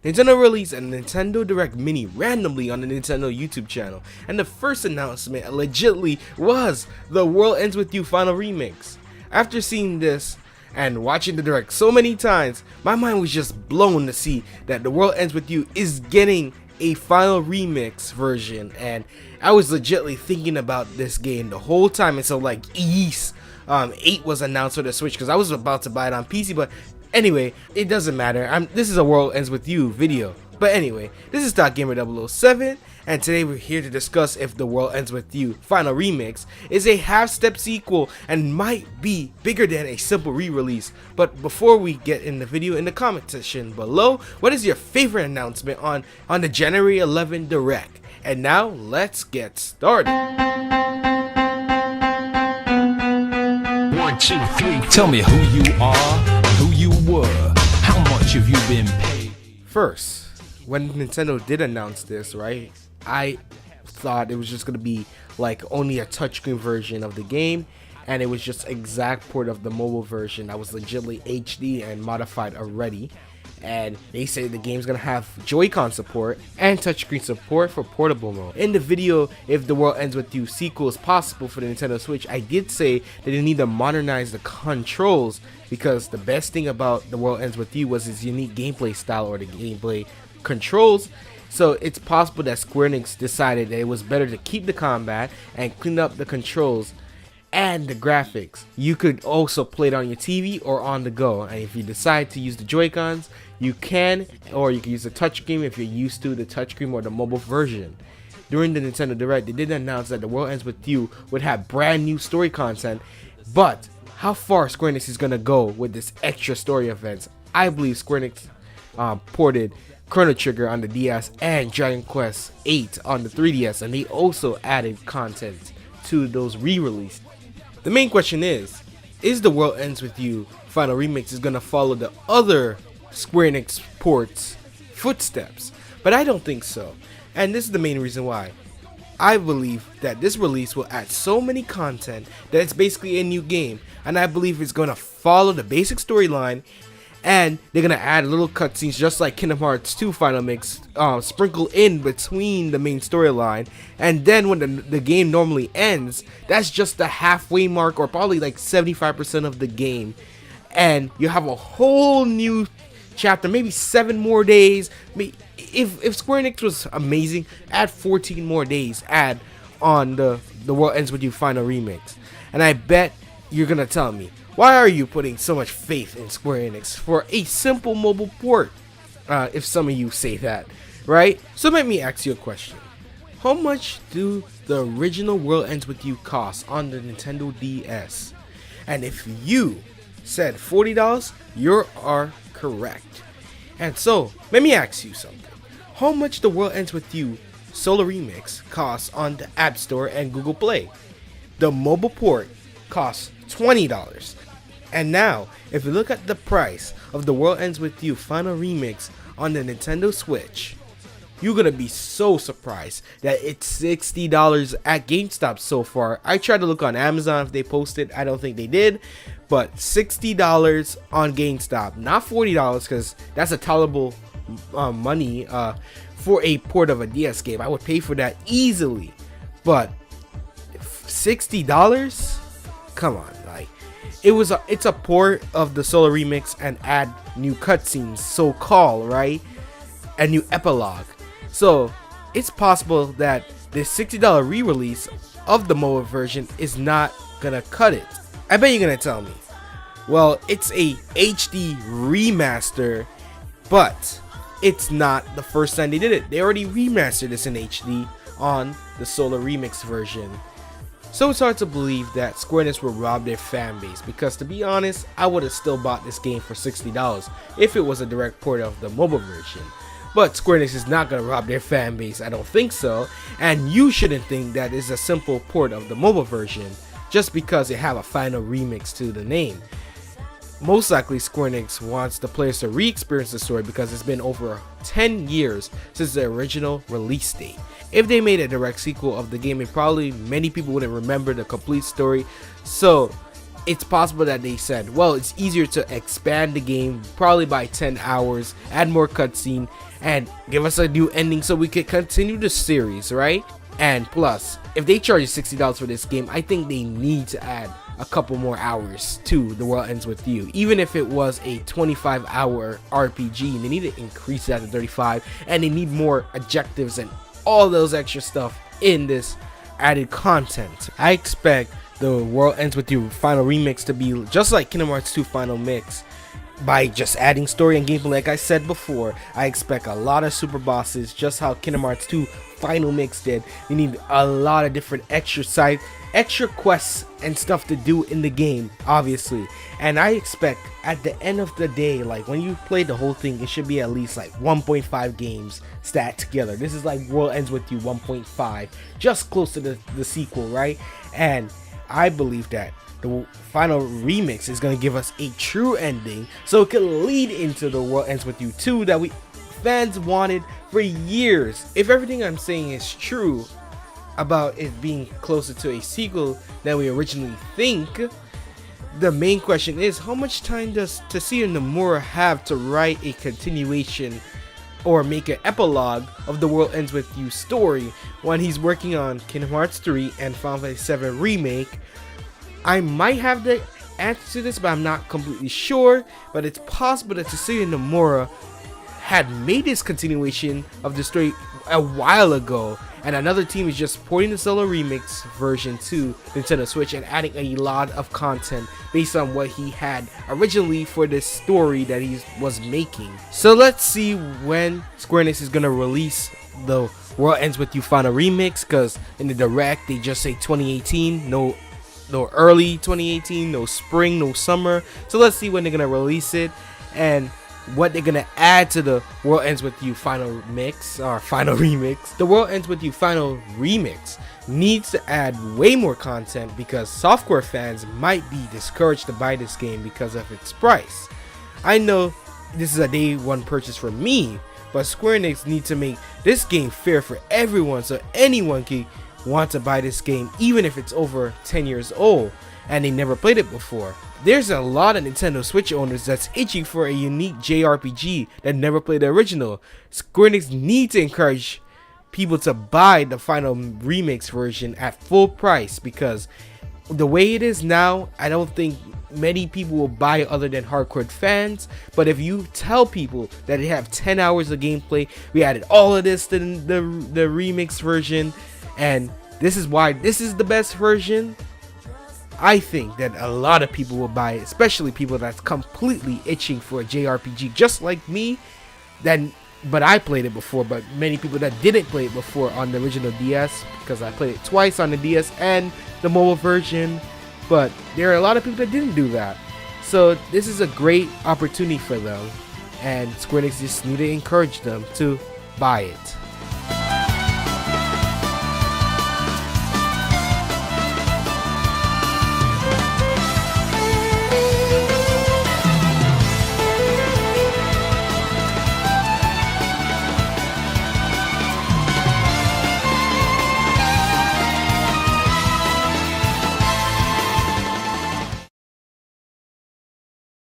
Nintendo released a Nintendo Direct Mini randomly on the Nintendo YouTube channel, and the first announcement allegedly was The World Ends With You Final Remix. After seeing this and watching the Direct so many times, my mind was just blown to see that The World Ends With You is getting a final remix version, and I was legitimately thinking about this game the whole time until like Ys 8 was announced for the Switch, because I was about to buy it on PC, but anyway, it doesn't matter. This is a World Ends With You video. But anyway, this is ThoughtGamer007, and today we're here to discuss if The World Ends With You Final Remix is a half-step sequel and might be bigger than a simple re-release. But before we get in the video, in the comment section below, what is your favorite announcement on the January 11 Direct? And now, let's get started. 1, 2, 3. Tell me who you are, who you were, how much have you been paid? First, when Nintendo did announce this, right, I thought it was just gonna be like only a touchscreen version of the game, and it was just exact port of the mobile version that was legitimately HD and modified already. And they say the game's gonna have Joy-Con support and touchscreen support for portable mode. In the video, if The World Ends With You sequel is possible for the Nintendo Switch, I did say that they need to modernize the controls, because the best thing about The World Ends With You was its unique gameplay style, or the gameplay controls. So it's possible that Square-enix decided that it was better to keep the combat and clean up the controls and the graphics. You could also play it on your TV or on the go, and if you decide to use the Joy-Cons, you can, or you can use the touchscreen if you're used to the touchscreen or the mobile version. During the Nintendo Direct, they did announce that The World Ends With You would have brand new story content, but how far Square-enix is gonna go with this extra story events? I believe Square-enix ported Chrono Trigger on the DS and Dragon Quest VIII on the 3DS, and they also added content to those re-releases. The main question is The World Ends With You Final Remix is gonna follow the other Square-enix ports footsteps? But I don't think so, and this is the main reason why. I believe that this release will add so many content that it's basically a new game, and I believe it's gonna follow the basic storyline, and they're gonna add little cutscenes just like Kingdom Hearts 2 Final Mix, sprinkled in between the main storyline. And then when the game normally ends, that's just the halfway mark, or probably like 75% of the game, and you have a whole new chapter, maybe 7 more days. If Square-enix was amazing, add 14 more days, add on the World Ends With You Final Remix. And I bet you're gonna tell me, why are you putting so much faith in Square-enix for a simple mobile port? If some of you say that, right? So let me ask you a question. How much do the original World Ends With You cost on the Nintendo DS? And if you said $40, you are correct. And so, let me ask you something. How much The World Ends With You Solo Remix costs on the App Store and Google Play? The mobile port costs $20. And now, if you look at the price of The World Ends With You Final Remix on the Nintendo Switch, you're gonna be so surprised that it's $60 at GameStop so far. I tried to look on Amazon if they posted, I don't think they did, but $60 on GameStop, not $40, because that's a tolerable money for a port of a DS game. I would pay for that easily, but $60? Come on, like it's a port of the Solo Remix and add new cutscenes, so call, right? A new epilogue. So it's possible that this $60 re-release of the mobile version is not gonna cut it. I bet you're gonna tell me, well, it's a HD remaster, but it's not the first time they did it. They already remastered this in HD on the Solo Remix version. So it's hard to believe that Square-enix will rob their fan base, because to be honest, I would have still bought this game for $60 if it was a direct port of the mobile version. But Square-enix is not going to rob their fan base, I don't think so, and you shouldn't think that it's a simple port of the mobile version just because it have a final remix to the name. Most likely Square-enix wants the players to re-experience the story, because it's been over 10 years since the original release date. If they made a direct sequel of the game, probably many people wouldn't remember the complete story. So it's possible that they said, well, it's easier to expand the game probably by 10 hours, add more cutscene, and give us a new ending so we could continue the series, right? And plus, if they charge $60 for this game, I think they need to add a couple more hours to The World Ends With You. Even if it was a 25-hour RPG, they need to increase that to 35, and they need more objectives and all those extra stuff in this added content. I expect The World Ends With You Final Remix to be just like Kingdom Hearts 2 Final Mix, by just adding story and gameplay. Like I said before, I expect a lot of super bosses, just how Kingdom Hearts 2 Final Mix did. You need a lot of different extra quests and stuff to do in the game, obviously. And I expect at the end of the day, like when you play the whole thing, it should be at least like 1.5 games stat together. This is like World Ends With You 1.5, just close to the sequel, right? And I believe that the final remix is going to give us a true ending, so it could lead into The World Ends With You 2 that we fans wanted for years. If everything I'm saying is true about it being closer to a sequel than we originally think, the main question is, how much time does Tetsuya Nomura have to write a continuation or make an epilogue of The World Ends With You story when he's working on Kingdom Hearts 3 and Final Fantasy 7 Remake? I might have the answer to this, but I'm not completely sure. But it's possible that Tetsuya Nomura had made this continuation of the story a while ago, and another team is just porting the solo remix version to Nintendo Switch and adding a lot of content based on what he had originally for this story that he was making. So let's see when Square-enix is gonna release The World Ends With You Final Remix, because in the direct they just say 2018, no early 2018, no spring, no summer. So let's see when they're gonna release it and what they're gonna add to The World Ends With You Final Mix or Final Remix. The World Ends With You Final Remix needs to add way more content because software fans might be discouraged to buy this game because of its price. I know this is a day one purchase for me, but Square-enix needs to make this game fair for everyone so anyone can want to buy this game even if it's over 10 years old and they never played it before. There's a lot of Nintendo Switch owners that's itching for a unique JRPG that never played the original. Square-enix needs to encourage people to buy the final remix version at full price, because the way it is now, I don't think many people will buy it other than hardcore fans. But if you tell people that they have 10 hours of gameplay, we added all of this to the remix version, and this is why this is the best version, I think that a lot of people will buy it, especially people that's completely itching for a JRPG just like me. But I played it before, but many people that didn't play it before on the original DS, because I played it twice on the DS and the mobile version. But there are a lot of people that didn't do that, so this is a great opportunity for them, and Square-enix just need to encourage them to buy it.